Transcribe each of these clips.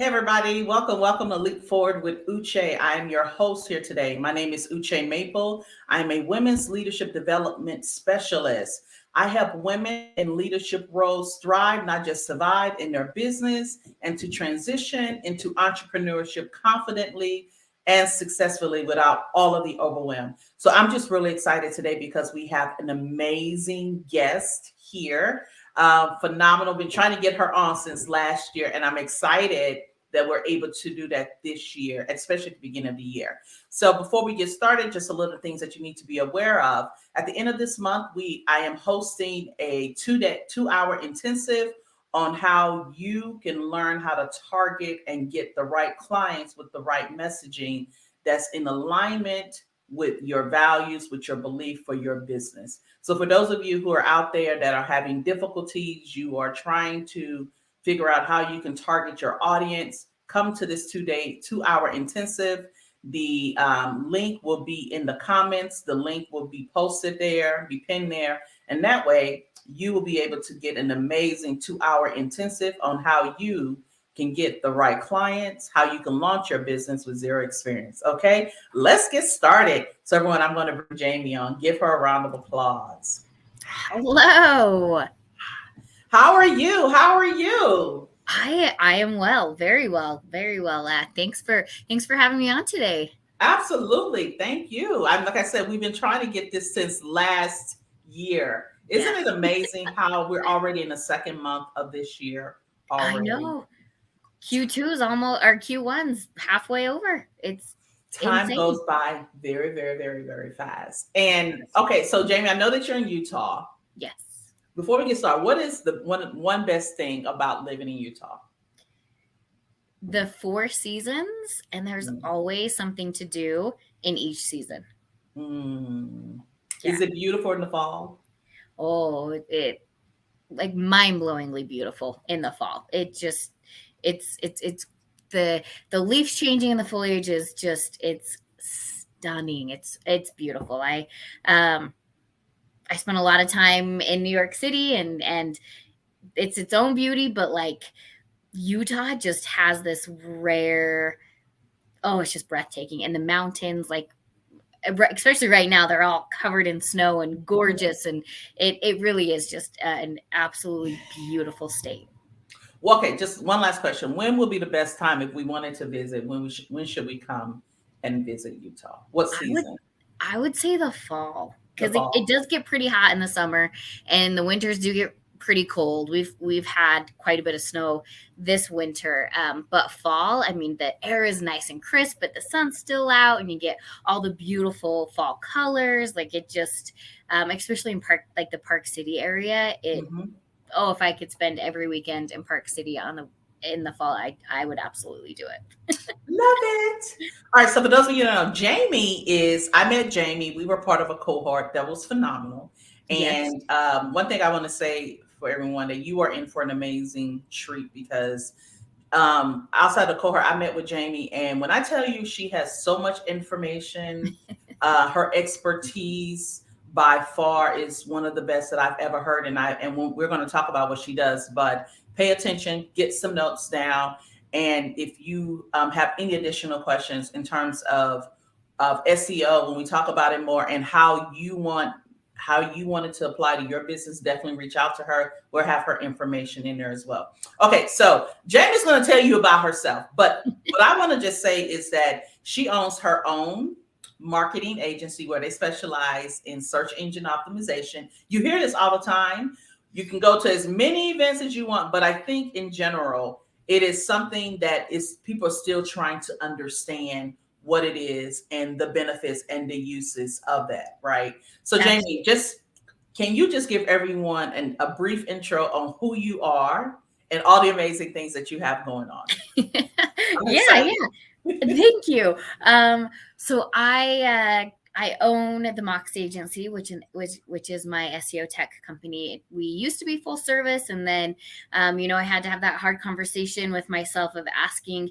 everybody, welcome to Leap Forward with Uche. I am your host here today. My name is Uche Maple. I am a women's leadership development specialist. I help women in leadership roles thrive, not just survive in their business, and to transition into entrepreneurship confidently and successfully without all of the overwhelm. So I'm just really excited today because we have an amazing guest here. Phenomenal. Been trying to get her on since last year, and I'm excited that we're able to do that this year, especially at the beginning of the year. So before we get started, just a little things that you need to be aware of. At the end of this month, I am hosting a 2-hour intensive on how you can learn how to target and get the right clients with the right messaging that's in alignment with your values, with your belief for your business. So for those of you who are out there that are having difficulties, you are trying to figure out how you can target your audience, come to this 2-hour intensive. The link will be in the comments. The link will be posted there, be pinned there. And that way you will be able to get an amazing 2-hour intensive on how you can get the right clients, how you can launch your business with zero experience. Okay, let's get started. So everyone, I'm going to bring Jami on. Give her a round of applause. Hello. How are you? How are you? I am well, very well, very well. Thanks for having me on today. Absolutely, thank you. Like I said, we've been trying to get this since last year. Isn't it amazing how we're already in the second month of this year already? I know. Q2 is almost, or Q1's halfway over. It's time insane. goes by very, very, very, very fast. And okay, so Jami, I know that you're in Utah. Yes. Before we get started, what is the one best thing about living in Utah? The 4 seasons, and there's always something to do in each season. Is it beautiful in the fall? Oh, it like mind-blowingly beautiful in the fall. It just it's the leaves changing and the foliage is just, it's stunning. It's beautiful. I spent a lot of time in New York City, and it's its own beauty, but like Utah just has this rare, it's just breathtaking. And the mountains, like especially right now, they're all covered in snow and gorgeous, and it really is just an absolutely beautiful state. Well, okay, just one last question. When will be the best time if we wanted to visit? When should we come and visit Utah? What season? I would say the fall, because it does get pretty hot in the summer, and the winters do get pretty cold. We've had quite a bit of snow this winter, but fall, I mean, the air is nice and crisp, but the sun's still out, and you get all the beautiful fall colors. Like it just, especially in the Park City area, if I could spend every weekend in Park City in the fall, I would absolutely do it. Love it. All right. So for those of you who don't know, I met Jami. We were part of a cohort that was phenomenal. And one thing I want to say for everyone, that you are in for an amazing treat, because outside the cohort, I met with Jami. And when I tell you she has so much information, her expertise by far is one of the best that I've ever heard. And we're going to talk about what she does, but pay attention, get some notes down. And if you have any additional questions in terms of SEO, when we talk about it more and how you want it to apply to your business, definitely reach out to her. We'll have her information in there as well. Okay, so Jami's going to tell you about herself, but what I want to just say is that she owns her own marketing agency where they specialize in search engine optimization. You hear this all the time. You can go to as many events as you want, but I think in general, it is something that people are still trying to understand what it is and the benefits and the uses of that, right? So Jami, can you just give everyone a brief intro on who you are and all the amazing things that you have going on? Yeah. Thank you. So I own the MOXIE Agency, which is my SEO tech company. We used to be full service, and then I had to have that hard conversation with myself of asking,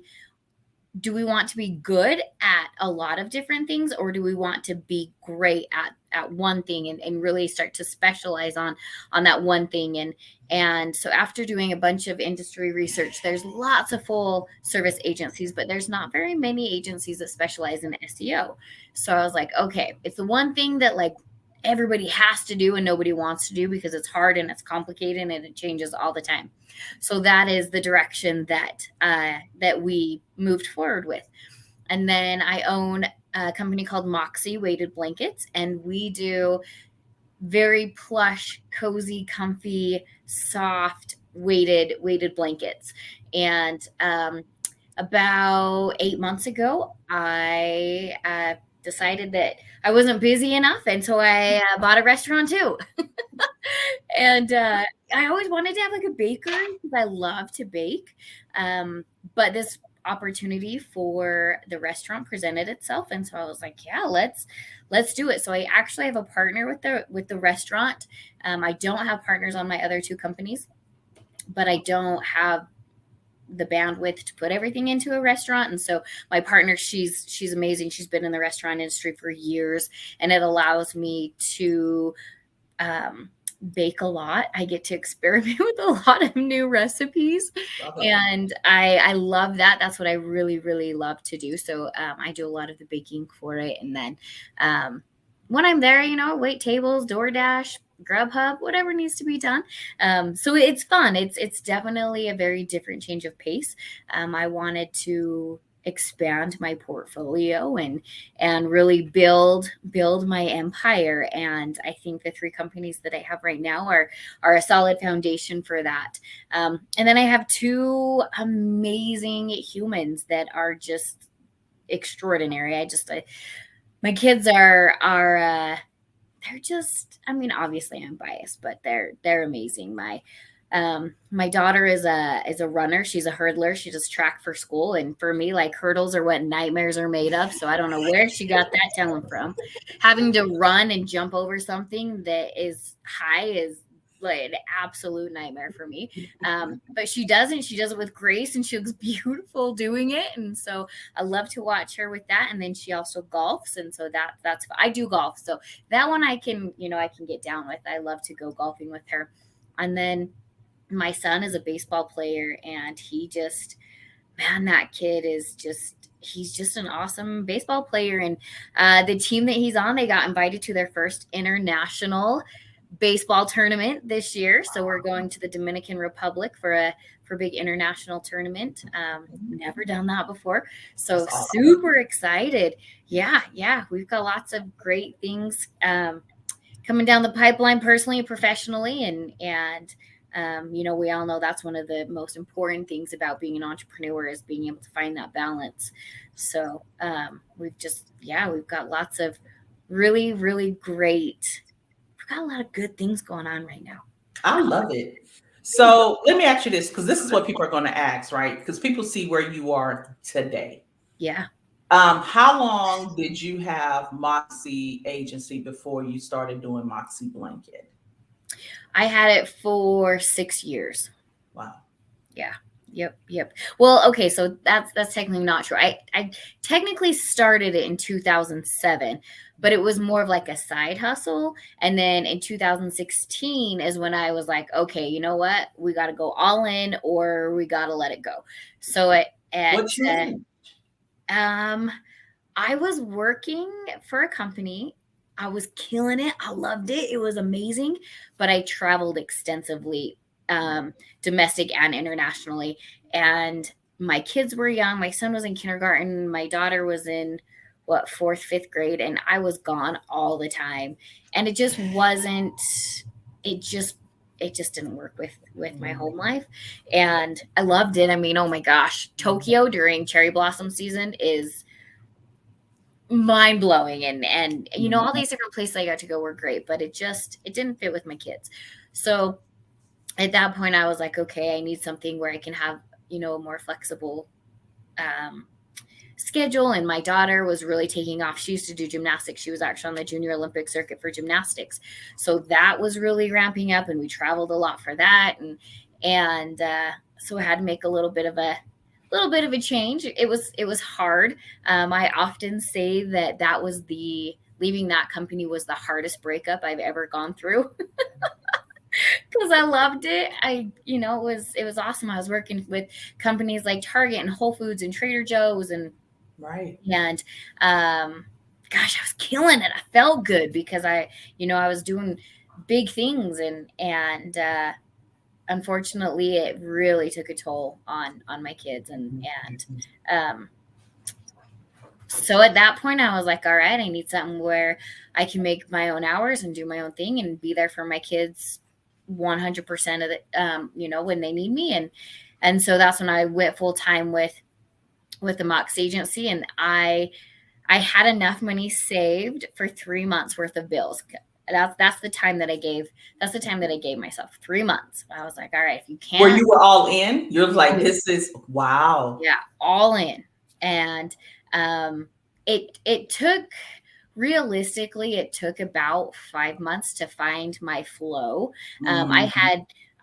do we want to be good at a lot of different things, or do we want to be great at one thing and really start to specialize on that one thing? And so after doing a bunch of industry research, there's lots of full service agencies, but there's not very many agencies that specialize in SEO. So I was like, okay, it's the one thing that like everybody has to do and nobody wants to do because it's hard and it's complicated and it changes all the time. So that is the direction that that we moved forward with. And then I own a company called MOXIE Weighted Blankets, and we do very plush, cozy, comfy, soft weighted blankets. And about 8 months ago, I decided that I wasn't busy enough, and so I bought a restaurant too. And I always wanted to have like a bakery because I love to bake. But this opportunity for the restaurant presented itself, and so I was like, yeah, let's do it. So I actually have a partner with the restaurant. I don't have partners on my other two companies, but I don't have the bandwidth to put everything into a restaurant. And so my partner, she's amazing. She's been in the restaurant industry for years, and it allows me to bake a lot. I get to experiment with a lot of new recipes, and I love that. That's what I really, really love to do. So I do a lot of the baking for it. And then when I'm there, wait tables, DoorDash, Grubhub, whatever needs to be done. So it's fun. It's definitely a very different change of pace. I wanted to expand my portfolio and really build my empire. And I think the 3 companies that I have right now are a solid foundation for that. And then I have 2 amazing humans that are just extraordinary. My kids are they're just, I mean, obviously I'm biased, but they're amazing. My daughter is a runner. She's a hurdler. She does track for school. And for me, like, hurdles are what nightmares are made of. So I don't know where she got that talent from. Having to run and jump over something that is high is like an absolute nightmare for me. But she does it with grace, and she looks beautiful doing it. And so I love to watch her with that. And then she also golfs. And so that's, I do golf. So that one I can get down with. I love to go golfing with her. And then my son is a baseball player, and that kid he's just an awesome baseball player. And the team that he's on, they got invited to their first international baseball tournament this year. So we're going to the Dominican Republic for a big international tournament. Never done that before. So super excited. Yeah. We've got lots of great things coming down the pipeline personally and professionally. And we all know that's one of the most important things about being an entrepreneur is being able to find that balance. So we've got lots of really, really great, we've got a lot of good things going on right now. I love it. So let me ask you this, because this is what people are going to ask, right? Because people see where you are today. Yeah. How long did you have MOXIE Agency before you started doing MOXIE Blanket? I had it for 6 years. Wow. Yeah. Yep. Well, okay, so that's technically not true. I technically started it in 2007, but it was more of like a side hustle. And then in 2016 is when I was like, okay, you know what? We got to go all in, or we got to let it go. So I was working for a company. I was killing it. I loved it. It was amazing. But I traveled extensively, domestic and internationally. And my kids were young. My son was in kindergarten. My daughter was in 4th, 5th grade. And I was gone all the time. And it just didn't work with my home life. And I loved it. I mean, oh my gosh, Tokyo during cherry blossom season is mind-blowing, and all these different places I got to go were great, but it didn't fit with my kids. So at that point I was like, okay, I need something where I can have a more flexible schedule. And my daughter was really taking off. She used to do gymnastics. She was actually on the junior Olympic circuit for gymnastics, so that was really ramping up, and we traveled a lot for that. And so I had to make a little bit of little bit of a change. It was hard. I often say that was leaving that company was the hardest breakup I've ever gone through. Because I loved it. It was awesome. I was working with companies like Target and Whole Foods and Trader Joe's and Right. and gosh, I was killing it. I felt good because I was doing big things and unfortunately it really took a toll on my kids and so at that point I was like, all right, I need something where I can make my own hours and do my own thing and be there for my kids 100% of the when they need me. And so that's when I went full time with the MOXIE Agency, and I had enough money saved for 3 months worth of bills. That's the time that I gave. That's the time that I gave myself, 3 months. I was like, all right, if you can't. Where you were all in, you're like, this is wow. Yeah, all in. And it took, realistically, it took about 5 months to find my flow.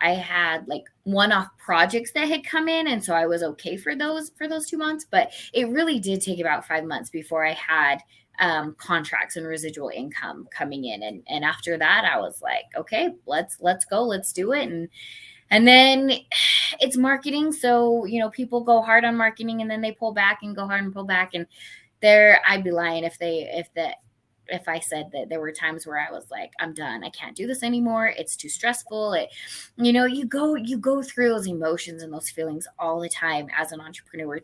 I had like one-off projects that had come in, and so I was okay for those 2 months, but it really did take about 5 months before I had contracts and residual income coming in. And after that I was like, okay, let's go, let's do it. And then it's marketing. So, people go hard on marketing and then they pull back and go hard and pull back. And I'd be lying if I said that there were times where I was like, I'm done. I can't do this anymore. It's too stressful. You go through those emotions and those feelings all the time as an entrepreneur.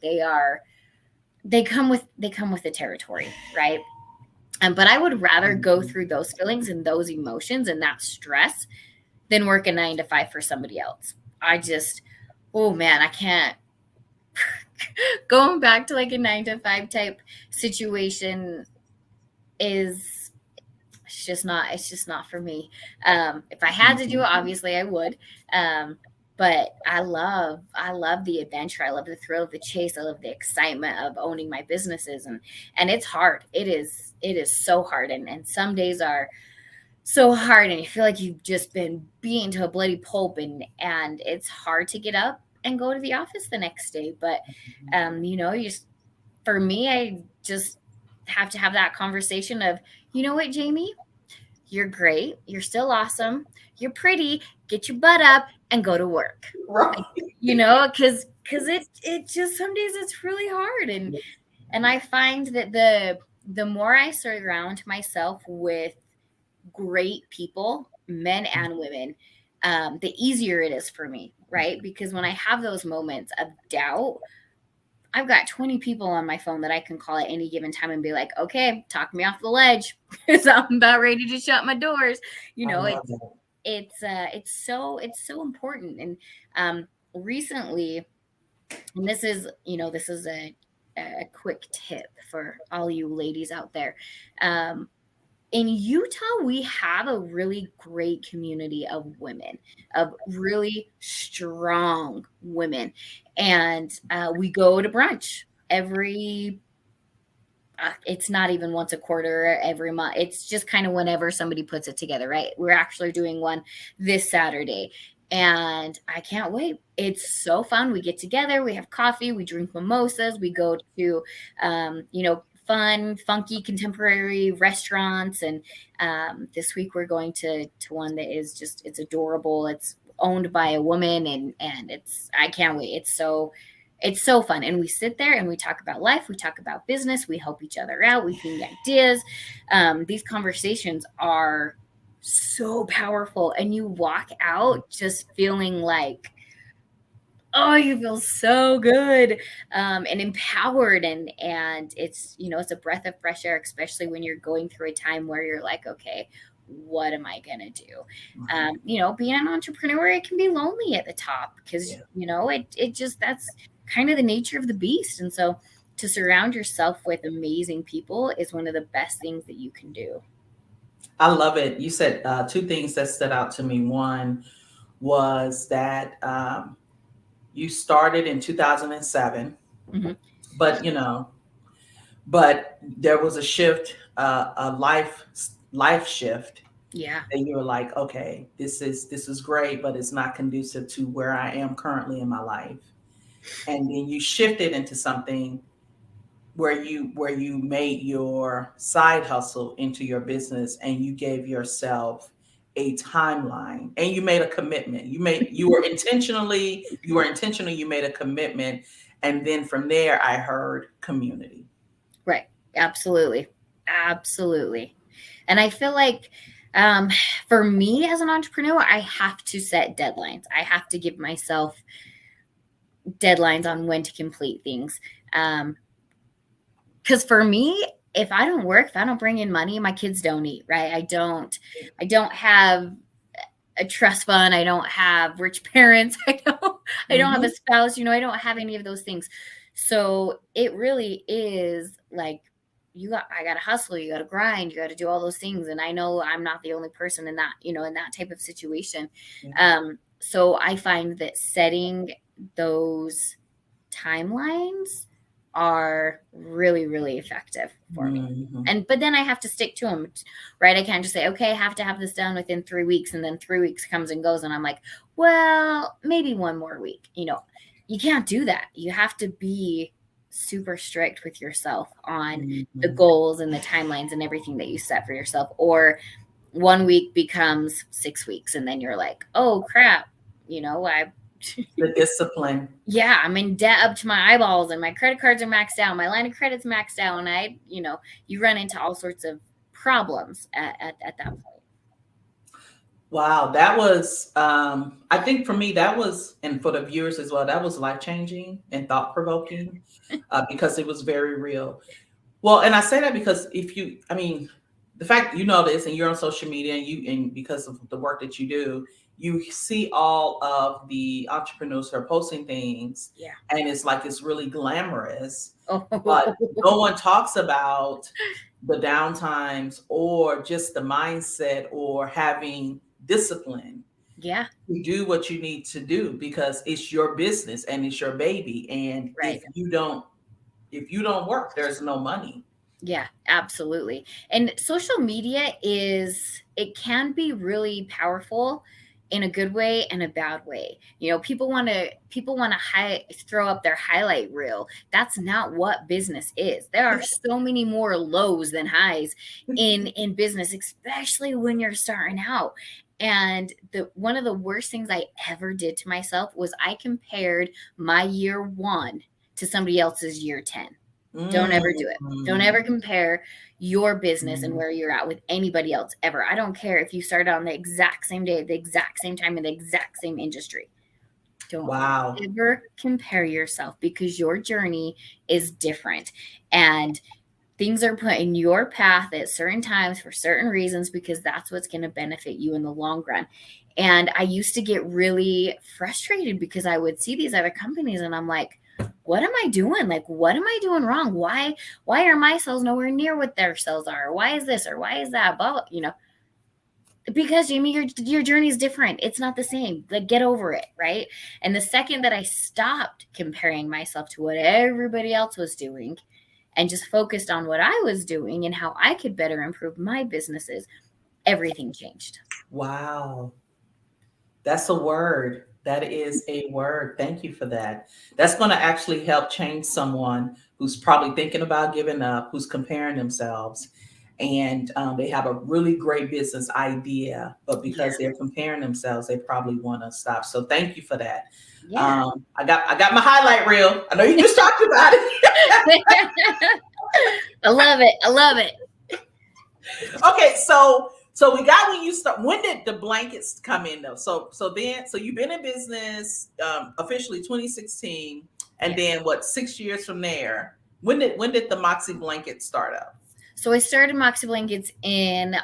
They come with the territory, right? But I would rather go through those feelings and those emotions and that stress than work a 9 to 5 for somebody else. Oh man, I can't. Going back to like a 9 to 5 type situation it's just not for me. If I had to do it, obviously I would. But I love the adventure. I love the thrill of the chase. I love the excitement of owning my businesses. And it's hard. It is so hard. And some days are so hard and you feel like you've just been beaten to a bloody pulp and it's hard to get up and go to the office the next day. But, for me, I just have to have that conversation of, you know what, Jami, you're great. You're still awesome. You're pretty. Get your butt up and go to work. Right. Because it just, some days it's really hard. And I find that the more I surround myself with great people, men and women, the easier it is for me, right? Because when I have those moments of doubt, I've got 20 people on my phone that I can call at any given time and be like, okay, talk me off the ledge because I'm about ready to shut my doors. It's so important. And recently, and this is a quick tip for all you ladies out there. In Utah, we have a really great community of women, of really strong women. And we go to brunch it's not even once a quarter, every month. It's just kind of whenever somebody puts it together, right? We're actually doing one this Saturday. And I can't wait. It's so fun. We get together, we have coffee, we drink mimosas, we go to, fun, funky, contemporary restaurants. And this week we're going to one that is it's adorable. It's owned by a woman and I can't wait. It's so fun. And we sit there and we talk about life. We talk about business. We help each other out. We think ideas. These conversations are so powerful. And you walk out just feeling like, oh, you feel so good and empowered. And it's, it's a breath of fresh air, especially when you're going through a time where you're like, okay, what am I going to do? Being an entrepreneur, it can be lonely at the top because, it just, that's kind of the nature of the beast. And so to surround yourself with amazing people is one of the best things that you can do. I love it. You said two things that stood out to me. One was that you started in 2007, Mm-hmm. but there was a shift, a life shift. Yeah. And you were like, okay, this is great, but it's not conducive to where I am currently in my life. and then you shifted into something where you made your side hustle into your business, and you gave yourself a timeline, and you made a commitment. You were intentional, you made a commitment, and then from there I heard community. Right. Absolutely. Absolutely. And I feel like for me as an entrepreneur, I have to set deadlines. I have to give myself deadlines on when to complete things. Because for me, if I don't work, if I don't bring in money, my kids don't eat, right? I don't have a trust fund. I don't have rich parents. I don't have a spouse. I don't have any of those things. So it really is like, I got to hustle, you got to grind, you got to do all those things. And I know I'm not the only person in that, in that type of situation. So I find that setting those timelines are really, really effective for me. But then I have to stick to them, right? I can't just say, okay, I have to have this done within 3 weeks. And then 3 weeks comes and goes. And I'm like, well, maybe one more week. You can't do that. You have to be super strict with yourself on the goals and the timelines and everything that you set for yourself. Or 1 week becomes 6 weeks. And then you're like, oh crap, the discipline. Yeah, I'm in debt up to my eyeballs, and my credit cards are maxed out. My line of credit's maxed out, and you run into all sorts of problems at that point. Wow, that was, I think for me, that was, and for the viewers as well, that was life-changing and thought-provoking because it was very real. Well, and I say that because the fact you know this and you're on social media, and because of the work that you do, you see all of the entrepreneurs who are posting things, and it's really glamorous, but no one talks about the downtimes or just the mindset or having discipline to do what you need to do, because it's your business and it's your baby, and if you don't work, there's no money. Yeah, absolutely. And social media it can be really powerful in a good way and a bad way. People want to throw up their highlight reel. That's not what business is. There are so many more lows than highs in business, especially when you're starting out. And one of the worst things I ever did to myself was I compared my year 1 to somebody else's year 10. Don't ever do it. Don't ever compare your business and where you're at with anybody else ever. I don't care if you started on the exact same day, the exact same time, in the exact same industry. Don't ever compare yourself, because your journey is different. And things are put in your path at certain times for certain reasons, because that's what's going to benefit you in the long run. And I used to get really frustrated because I would see these other companies and I'm like, what am I doing? Like, what am I doing wrong? Why are my sales nowhere near what their sales are? Why is this or why is that? Blah, because Jamie, your journey is different. It's not the same. Like, get over it, right? And the second that I stopped comparing myself to what everybody else was doing and just focused on what I was doing and how I could better improve my businesses, everything changed. Wow. That's a word. That is a word. Thank you for that. That's going to actually help change someone who's probably thinking about giving up, who's comparing themselves, and they have a really great business idea, but because they're comparing themselves, they probably want to stop. So thank you for that. Yeah. I got my highlight reel. I know you just talked about it. I love it. I love it. Okay, so we got when you start. When did the blankets come in though? So you've been in business officially 2016, and then what? 6 years from there, when did the MOXIE blanket start up? So I started MOXIE blankets in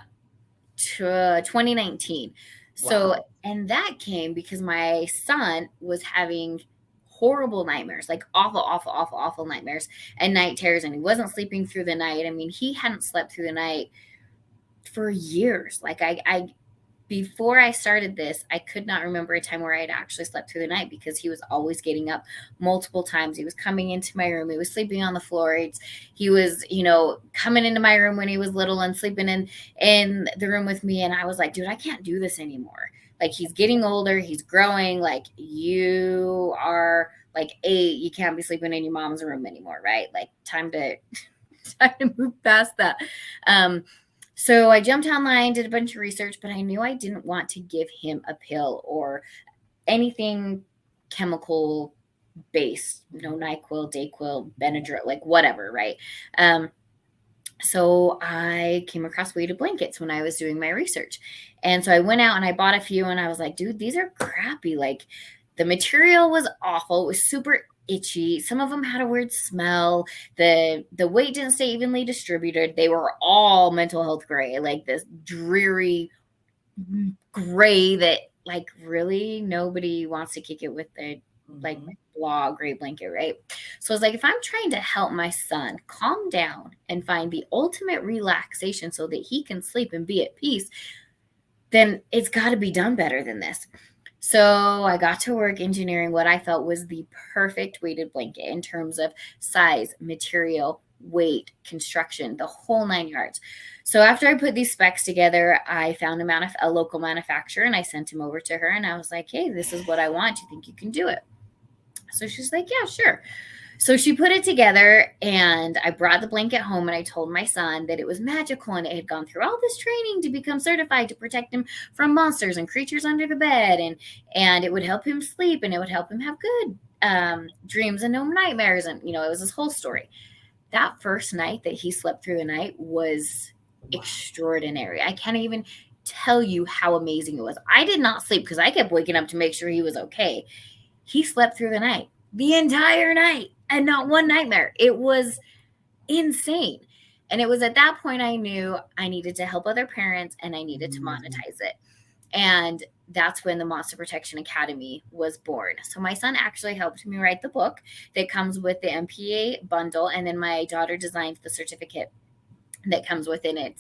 2019. So and that came because my son was having horrible nightmares, like awful nightmares and night terrors, and he wasn't sleeping through the night. I mean, he hadn't slept through the night for years. Like I before I started this, I could not remember a time where I had actually slept through the night, because he was always getting up multiple times. He was coming into my room. He was sleeping on the floor. He was, coming into my room when he was little and sleeping in the room with me. And I was like, dude, I can't do this anymore. Like, he's getting older. He's growing. Like, you are like, you can't be sleeping in your mom's room anymore, right? Like, time to move past that. So I jumped online, did a bunch of research, but I knew I didn't want to give him a pill or anything chemical based, NyQuil, Dayquil, Benadryl, like whatever, right? So I came across weighted blankets when I was doing my research. And so I went out and I bought a few, and I was like, dude, these are crappy. Like, the material was awful. It was super itchy. Some of them had a weird smell. The weight didn't stay evenly distributed. They were all mental health gray, like this dreary gray that, like, really nobody wants to kick it with the like blah gray blanket, right? So I was like, if I'm trying to help my son calm down and find the ultimate relaxation so that he can sleep and be at peace, then it's got to be done better than this. So I got to work engineering what I felt was the perfect weighted blanket in terms of size, material, weight, construction, the whole 9 yards. So after I put these specs together, I found a local manufacturer, and I sent him over to her, and I was like, hey, this is what I want. Do you think you can do it? So she's like, yeah, sure. So she put it together, and I brought the blanket home, and I told my son that it was magical, and it had gone through all this training to become certified to protect him from monsters and creatures under the bed, and it would help him sleep, and it would help him have good dreams and no nightmares. And, it was this whole story. That first night that he slept through the night was extraordinary. I can't even tell you how amazing it was. I did not sleep because I kept waking up to make sure he was okay. He slept through the night, the entire night, and not one nightmare. It was insane. And it was at that point I knew I needed to help other parents, and I needed to monetize it. And that's when the Monster Protection Academy was born. So my son actually helped me write the book that comes with the MPA bundle, and then my daughter designed the certificate that comes within it.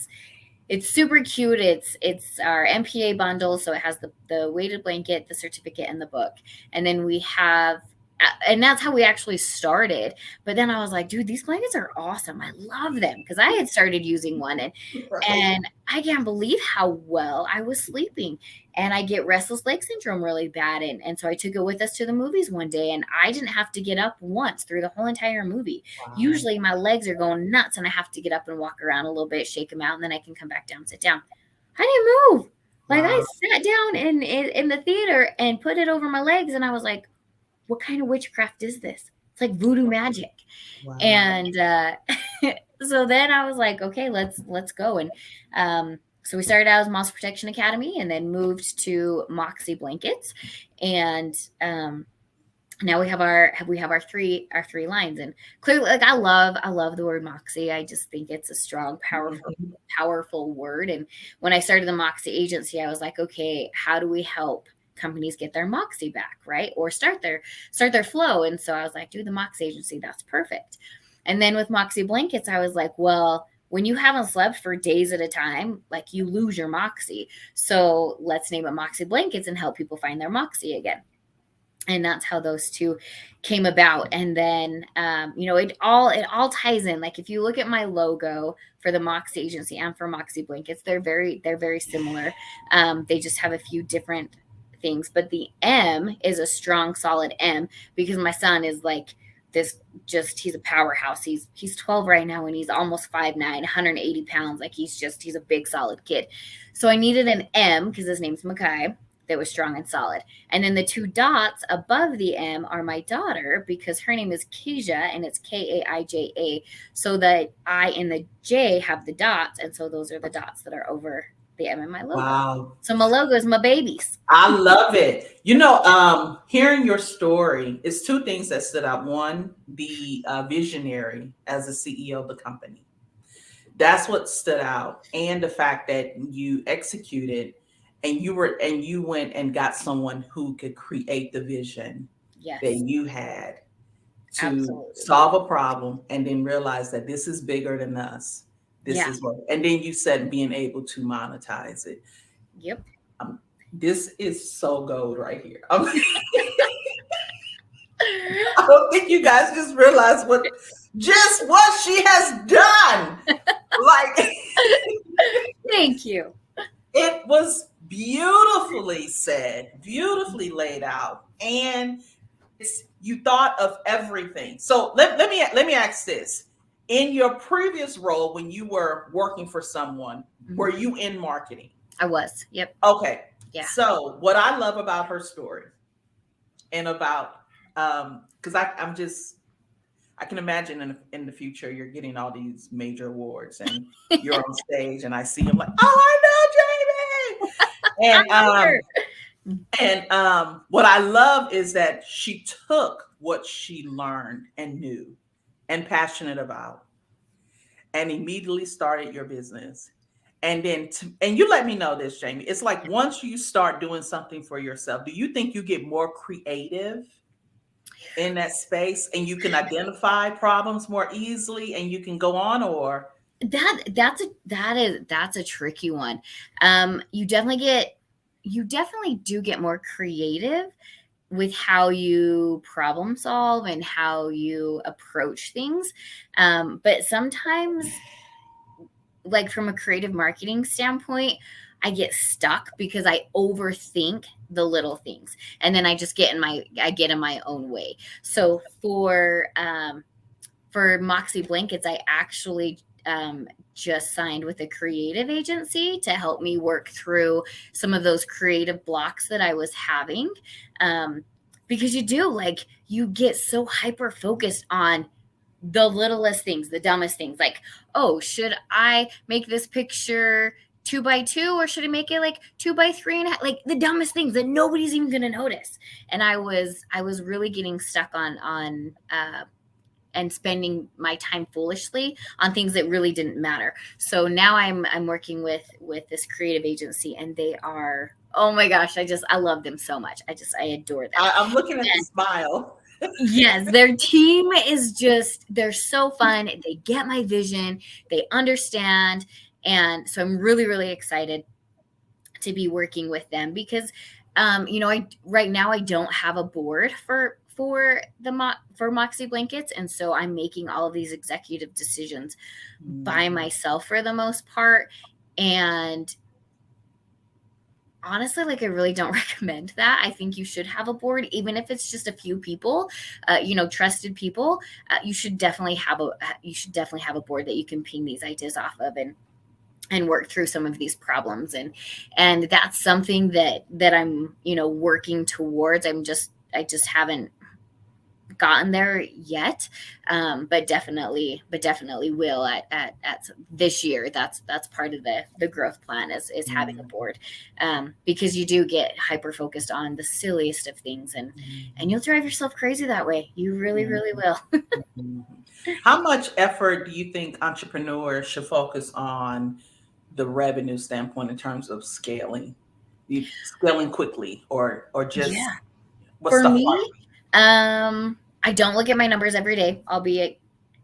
It's super cute. It's our MPA bundle. So it has the weighted blanket, the certificate, and the book. And then we have, and that's how we actually started. But then I was like, dude, these blankets are awesome. I love them, because I had started using one, and I can't believe how well I was sleeping. And I get restless leg syndrome really bad. And so I took it with us to the movies one day, and I didn't have to get up once through the whole entire movie. Wow. Usually my legs are going nuts, and I have to get up and walk around a little bit, shake them out, and then I can come back down, sit down. I didn't move. Like, wow. I sat down in the theater and put it over my legs, and I was like, what kind of witchcraft is this? It's like voodoo magic. Wow. And so then I was like, okay, let's go. And so we started out as Monster Protection Academy, and then moved to MOXIE Blankets. And now we have our three lines. And clearly, like, I love the word MOXIE. I just think it's a strong, powerful word. And when I started the MOXIE Agency, I was like, okay, how do we help companies get their MOXIE back, right? Or start their flow. And so I was like, dude, the MOXIE Agency, that's perfect. And then with MOXIE Blankets, I was like, well, when you haven't slept for days at a time, like, you lose your MOXIE. So let's name it MOXIE Blankets and help people find their MOXIE again. And that's how those two came about. And then, it all ties in. Like, if you look at my logo for the MOXIE Agency and for MOXIE Blankets, they're very similar. They just have a few different things, but the M is a strong, solid M, because my son is like this, he's a powerhouse. He's 12 right now, and he's almost 5'9", 180 pounds. Like, he's a big, solid kid. So I needed an M, because his name's Makai, that was strong and solid. And then the two dots above the M are my daughter, because her name is Kaija, and it's Kaija. So the I and the J have the dots, and so those are the dots that are over the M in my logo. Wow. So my logo is my babies. I love it. Hearing your story is two things that stood out. One, the visionary as the CEO of the company. That's what stood out. And the fact that you executed, and you went and got someone who could create the vision that you had to solve a problem, and then realize that this is bigger than us. This is what, and then you said being able to monetize it. Yep. This is so gold right here. I don't think you guys just realize what she has done. Like, thank you. It was beautifully said, beautifully laid out. And You thought of everything. So let me ask this. In your previous role, when you were working for someone, were you in marketing? I was. Yep. Okay. Yeah. So what I love about her story and about because I'm just I can imagine in the future you're getting all these major awards and you're on stage and I see them like, oh, I know Jamie. What I love is that she took what she learned and knew and passionate about and immediately started your business. And then, and you let me know this, Jamie. It's like once you start doing something for yourself, do you think you get more creative in that space and you can identify problems more easily and you can go on? Or that's a tricky one. You definitely do get more creative with how you problem solve and how you approach things. But sometimes, like from a creative marketing standpoint, I get stuck because I overthink the little things, and then I just get in my own way. So for MOXIE Blankets, I actually just signed with a creative agency to help me work through some of those creative blocks that I was having. Because you get so hyper focused on the littlest things, the dumbest things, like, oh, should I make this picture 2x2 or should I make it like 2x3.5? Like the dumbest things that nobody's even going to notice. And I was really getting stuck on and spending my time foolishly on things that really didn't matter. So now I'm working with this creative agency, and they are, oh my gosh, I love them so much. I adore them. I'm looking at the smile. Yes, their team is they're so fun. They get my vision, they understand. And so I'm really, really excited to be working with them because, right now I don't have a board for MOXIE Blankets. And so I'm making all of these executive decisions by myself for the most part. And honestly, like, I really don't recommend that. I think you should have a board, even if it's just a few people, trusted people. You should definitely have a board that you can ping these ideas off of and work through some of these problems. And that's something that I'm, working towards. I just haven't gotten there yet, but definitely will at this year. That's part of the growth plan is having a board, because you do get hyper focused on the silliest of things, and you'll drive yourself crazy that way. You really, really will. How much effort do you think entrepreneurs should focus on the revenue standpoint in terms of scaling quickly, or just what's For the me, I don't look at my numbers every day. I'll be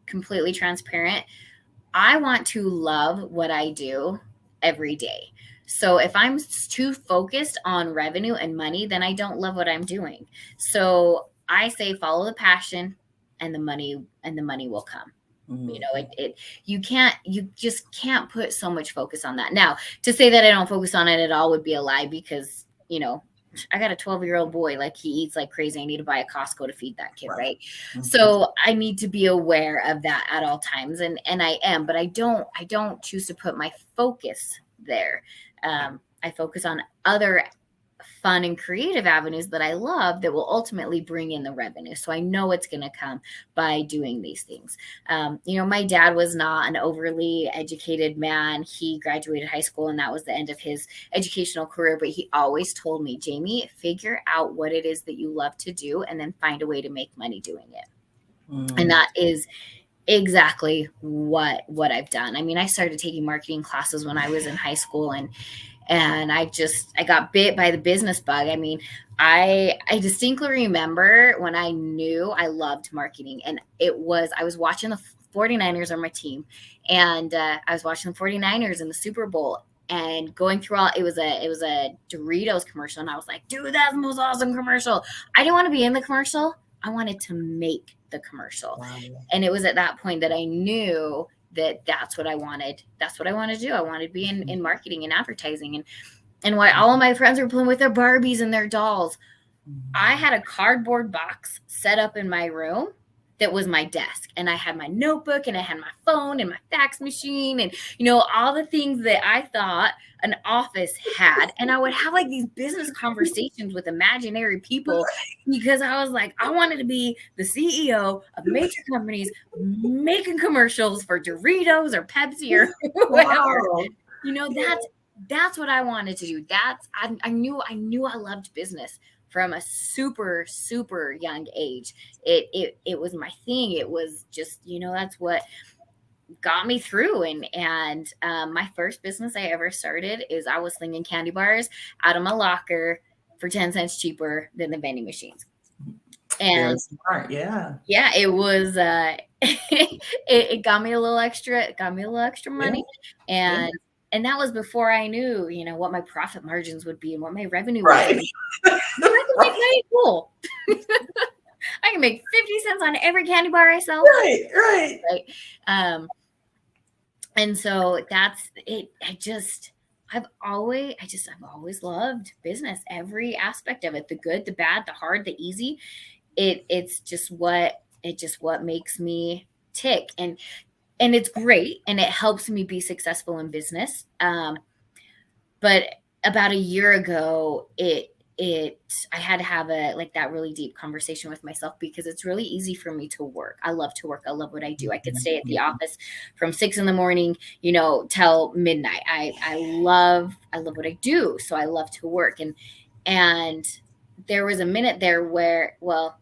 completely transparent. I want to love what I do every day. So if I'm too focused on revenue and money, then I don't love what I'm doing. So I say follow the passion, and the money will come. You just can't put so much focus on that. Now, to say that I don't focus on it at all would be a lie, because I got a 12-year-old boy, like, he eats like crazy. I need to buy a Costco to feed that kid, right? So I need to be aware of that at all times, and I am, but I don't choose to put my focus there. I focus on other fun and creative avenues that I love that will ultimately bring in the revenue. So I know it's going to come by doing these things. My dad was not an overly educated man. He graduated high school and that was the end of his educational career. But he always told me, Jamie, figure out what it is that you love to do and then find a way to make money doing it. And that is exactly what I've done. I mean, I started taking marketing classes when I was in high school, and I got bit by the business bug. I mean, I distinctly remember when I knew I loved marketing, and I was watching the 49ers on my team, and I was watching the 49ers in the Super Bowl, and going through it was a Doritos commercial, and I was like, dude, that's the most awesome commercial. I didn't want to be in the commercial. I wanted to make the commercial. Wow. And it was at that point that I knew that that's what I wanted. That's what I wanted to do. I wanted to be in marketing and advertising. And while all of my friends were playing with their Barbies and their dolls, I had a cardboard box set up in my room that was my desk, and I had my notebook and I had my phone and my fax machine and, all the things that I thought an office had. And I would have like these business conversations with imaginary people because I was like, I wanted to be the CEO of major companies making commercials for Doritos or Pepsi or whatever. Wow. That's what I wanted to do. I knew I loved business from a super, super young age. It was my thing. It was just, that's what got me through. And my first business I ever started is I was slinging candy bars out of my locker for 10 cents cheaper than the vending machines. Very And smart. Yeah. yeah, it was, it got me a little extra, money. Yeah. And that was before I knew, what my profit margins would be and what my revenue would Right. be. I can make money cool. I can make 50 cents on every candy bar I sell. Right. And so that's it. I've always loved business, every aspect of it, the good, the bad, the hard, the easy. It's just what makes me tick. And it's great. And it helps me be successful in business. But about a year ago, I had to have that really deep conversation with myself, because it's really easy for me to work. I love to work. I love what I do. I could stay at the office from 6 a.m, till midnight. I love what I do. So I love to work. And there was a minute there where, well,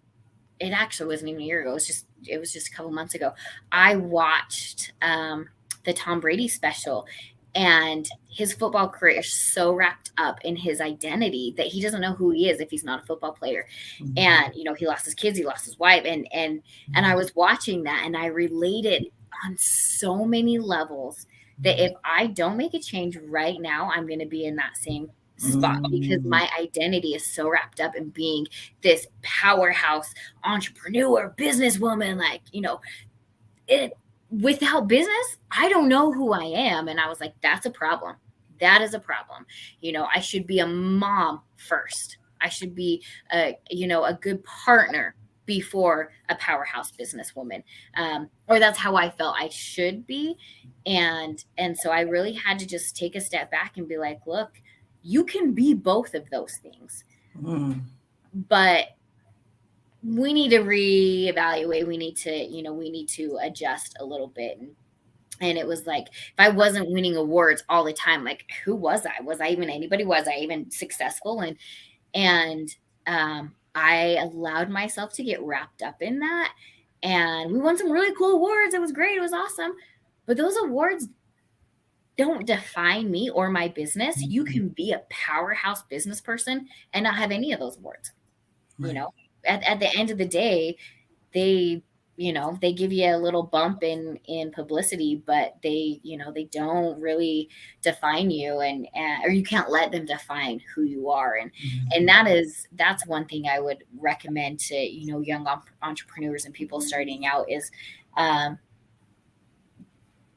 it actually wasn't even a year ago. It was just a couple months ago. I watched the Tom Brady special, and his football career is so wrapped up in his identity that he doesn't know who he is if he's not a football player. Mm-hmm. And, he lost his kids, he lost his wife. And I was watching that, and I related on so many levels that if I don't make a change right now, I'm going to be in that same spot, because my identity is so wrapped up in being this powerhouse entrepreneur, businesswoman, without business, I don't know who I am. And I was like, that's a problem. That is a problem. I should be a mom first. I should be a good partner before a powerhouse businesswoman. Or that's how I felt I should be. And so I really had to just take a step back and be like, look, you can be both of those things, but we need to reevaluate. We need to adjust a little bit. And it was like, if I wasn't winning awards all the time, like, who was I? Was I even anybody? Was I even successful? And I allowed myself to get wrapped up in that. And we won some really cool awards. It was great. It was awesome. But those awards don't define me or my business. You can be a powerhouse business person and not have any of those awards. Right. At the end of the day, they give you a little bump in publicity, but they don't really define you, and or you can't let them define who you are. And that's one thing I would recommend to, young entrepreneurs and people starting out is,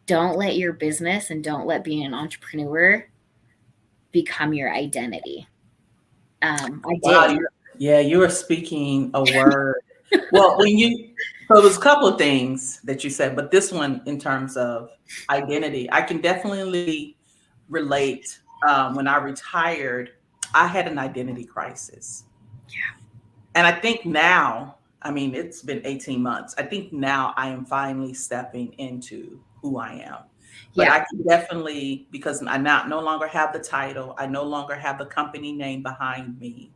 don't let your business and don't let being an entrepreneur become your identity. You were speaking a word. Well, so it was a couple of things that you said, but this one, in terms of identity, I can definitely relate. When I retired, I had an identity crisis. Yeah. And I think now, it's been 18 months. I think now I am finally stepping into who I am. But I can definitely, because I no longer have the title, I no longer have the company name behind me.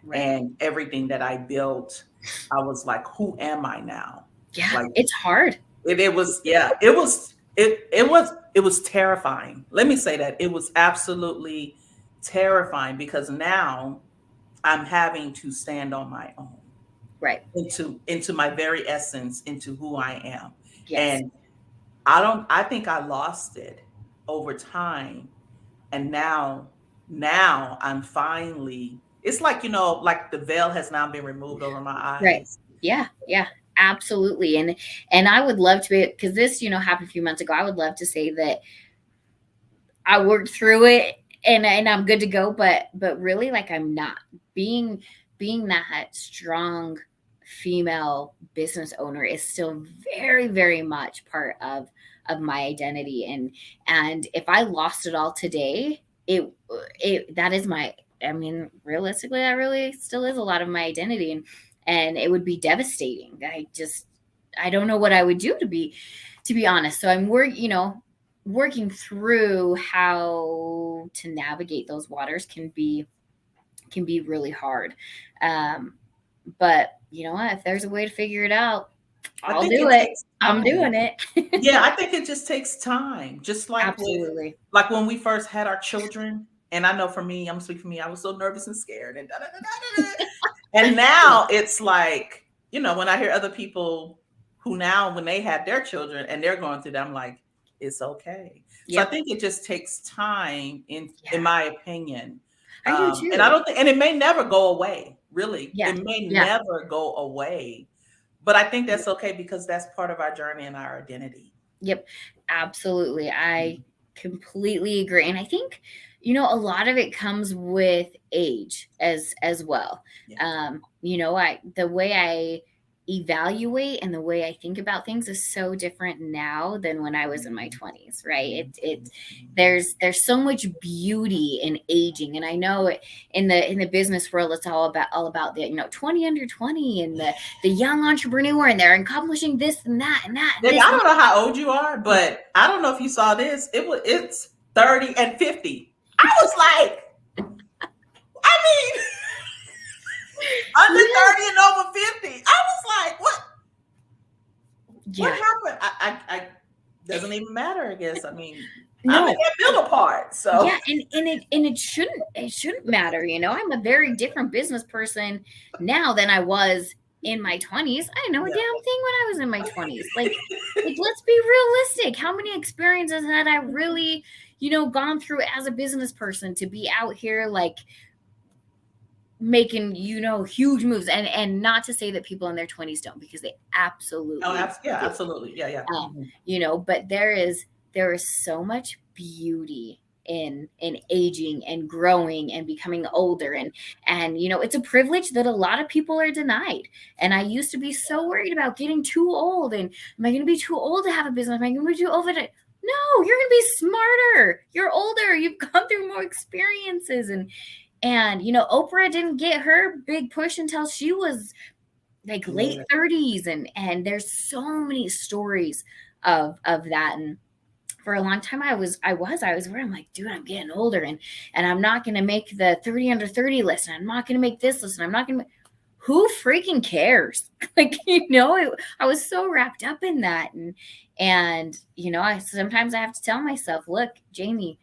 Right. And everything that I built, I was like, who am I now? Yeah, it's hard. It was terrifying. Let me say that. It was absolutely terrifying, because now I'm having to stand on my own. Right. Into my very essence, into who I am. Yes. And I think I lost it over time. And now I'm finally, it's like, like the veil has now been removed over my eyes. Right. Yeah. Absolutely. And I would love to be, because this, happened a few months ago. I would love to say that I worked through it and I'm good to go, but really, like, I'm not. Being being that strong female business owner is still very, very much part of my identity. And if I lost it all today, that is my, I mean, realistically, that really still is a lot of my identity, and it would be devastating. I don't know what I would do, to be honest. So I'm working through how to navigate those waters can be really hard. But you know what? If there's a way to figure it out, I'll do it. I'm doing it. Yeah, I think it just takes time. Just like Absolutely. like when we first had our children, and I know for me, I'm speaking for me, I was so nervous and scared and and now it's like, you know, when I hear other people who now when they had their children and they're going through that, I'm like, it's okay. So I think it just takes time in my opinion. I do too. And I don't think, and it may never go away, really. Yeah. It may never go away. But I think that's okay because that's part of our journey and our identity. Yep, absolutely. I completely agree. And I think, you know, a lot of it comes with age as well. Yeah. You know, the way I evaluate and the way I think about things is so different now than when I was in my 20s, right? There's so much beauty in aging. And I know in the business world, it's all about the, you know, 20 under 20 and the young entrepreneur, and they're accomplishing this and that and that. I don't know how old you are, but I don't know if you saw this. It's 30 and 50. I was like, I mean, under 30 and over 50. I was like, what? Yeah. What happened? I doesn't even matter, I guess. I mean, I'm in that middle part. So yeah, and it shouldn't matter, you know. I'm a very different business person now than I was in my 20s. I didn't know a damn thing when I was in my 20s. Like let's be realistic. How many experiences had I really, you know, gone through as a business person to be out here like making, you know, huge moves, and not to say that people in their 20s don't, because they absolutely absolutely. You know, but there is so much beauty in aging and growing and becoming older, and you know, it's a privilege that a lot of people are denied. And I used to be so worried about getting too old, and am I going to be too old to have a business? Am I going to be too old to? No, you're going to be smarter. You're older. You've gone through more experiences, and you know, Oprah didn't get her big push until she was like late 30s, and there's so many stories of that. And for a long time I was where I'm like, dude, I'm getting older, and I'm not going to make the 30 under 30 list, and I'm not going to make this list, and I'm not going to. Who freaking cares? Like, you know, I was so wrapped up in that, and you know, sometimes I have to tell myself, look, Jami,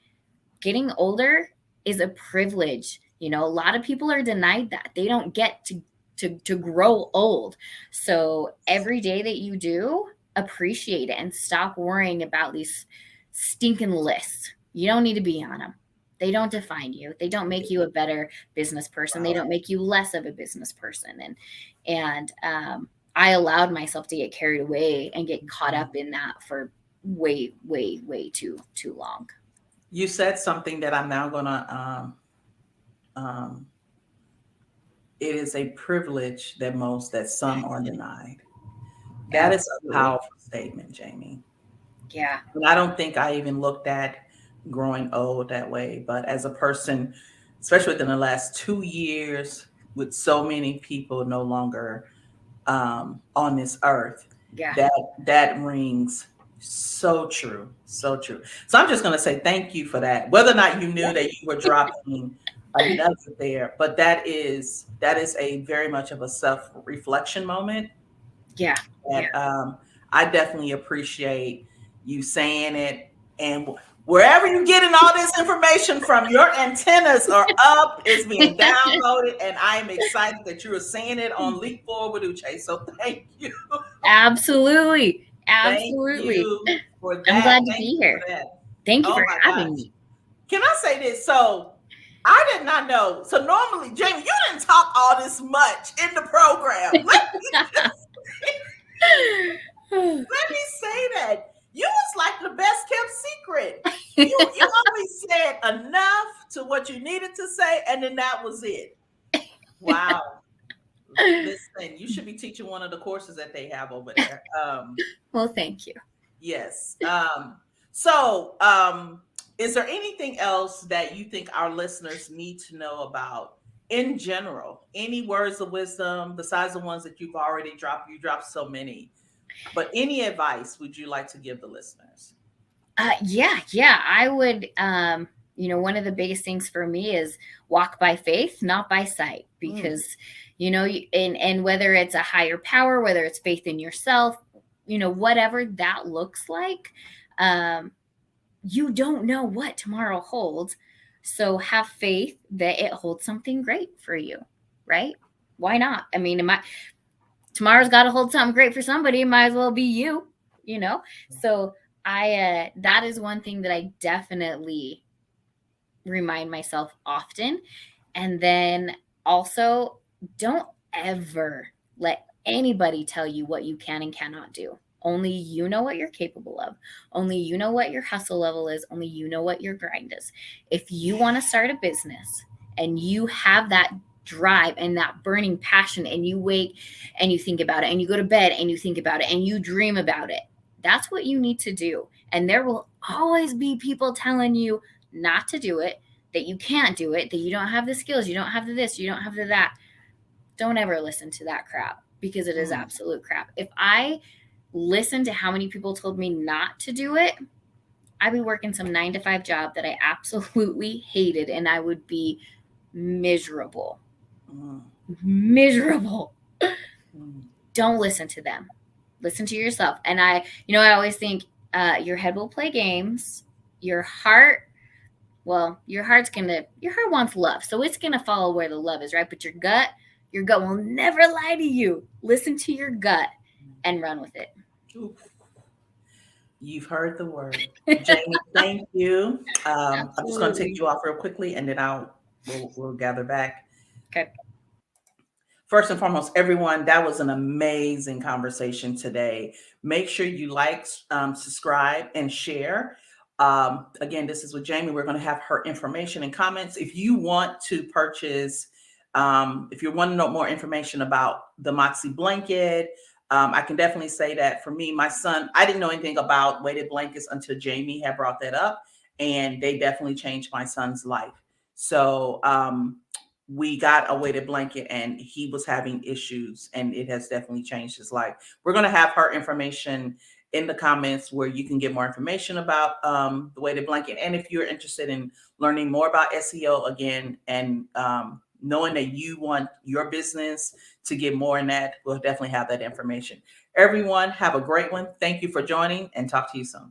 getting older is a privilege. You know, a lot of people are denied that. They don't get to grow old. So every day that you do, appreciate it and stop worrying about these stinking lists. You don't need to be on them. They don't define you. They don't make you a better business person. They don't make you less of a business person. And I allowed myself to get carried away and get caught up in that for way, way, way too long. You said something that I'm now gonna. It is a privilege that some are denied. That is a powerful statement, Jami. Yeah. And I don't think I even looked at growing old that way. But as a person, especially within the last 2 years, with so many people no longer on this earth, that rings so true. So true. So I'm just going to say thank you for that. Whether or not you knew that you were dropping a nugget there, but that is a very much of a self-reflection moment. Yeah. And I definitely appreciate you saying it. And wherever you're getting all this information from, your antennas are up, it's being downloaded, and I'm excited that you are saying it on Leap Forward with Uche. So thank you. Absolutely. Thank you for that. I'm glad to be here. Thank you for having me. Can I say this? So I did not know. So normally, Jami, you didn't talk all this much in the program. Let me say that. You was like the best kept secret. You always said enough to what you needed to say, and then that was it. Wow. Listen, you should be teaching one of the courses that they have over there. Well, thank you. Yes. So, is there anything else that you think our listeners need to know about in general? Any words of wisdom besides the ones that you've already dropped? You dropped so many, but any advice would you like to give the listeners? Yeah, I would. One of the biggest things for me is walk by faith, not by sight, because and whether it's a higher power, whether it's faith in yourself, whatever that looks like, you don't know what tomorrow holds. So have faith that it holds something great for you, right? Why not? I mean, tomorrow's got to hold something great for somebody. It might as well be you, So that is one thing that I definitely remind myself often. And then also, don't ever let anybody tell you what you can and cannot do. Only you know what you're capable of. Only you know what your hustle level is. Only you know what your grind is. If you want to start a business and you have that drive and that burning passion, and you wake and you think about it, and you go to bed and you think about it, and you dream about it, that's what you need to do. And there will always be people telling you not to do it, that you can't do it, that you don't have the skills, you don't have the this, you don't have the that. Don't ever listen to that crap, because it is absolute crap. If I listened to how many people told me not to do it, I'd be working some 9-to-5 job that I absolutely hated, and I would be miserable. Miserable. Don't listen to them. Listen to yourself. And I always think your head will play games. Your heart wants love. So it's going to follow where the love is, right? But your gut will never lie to you. Listen to your gut and run with it. Oof. You've heard the word. Jami, thank you. I'm just going to take you off real quickly, and then we'll gather back. Okay. First and foremost, everyone, that was an amazing conversation today. Make sure you like, subscribe, and share. Again, this is with Jami. We're going to have her information and comments. If you want to purchase, if you want to know more information about the MOXIE blanket, I can definitely say that for me, my son, I didn't know anything about weighted blankets until Jami had brought that up, and they definitely changed my son's life. So we got a weighted blanket, and he was having issues, and it has definitely changed his life. We're going to have her information in the comments where you can get more information about the weighted blanket. And if you're interested in learning more about SEO again, and knowing that you want your business to get more in that, we'll definitely have that information. Everyone, have a great one. Thank you for joining, and talk to you soon.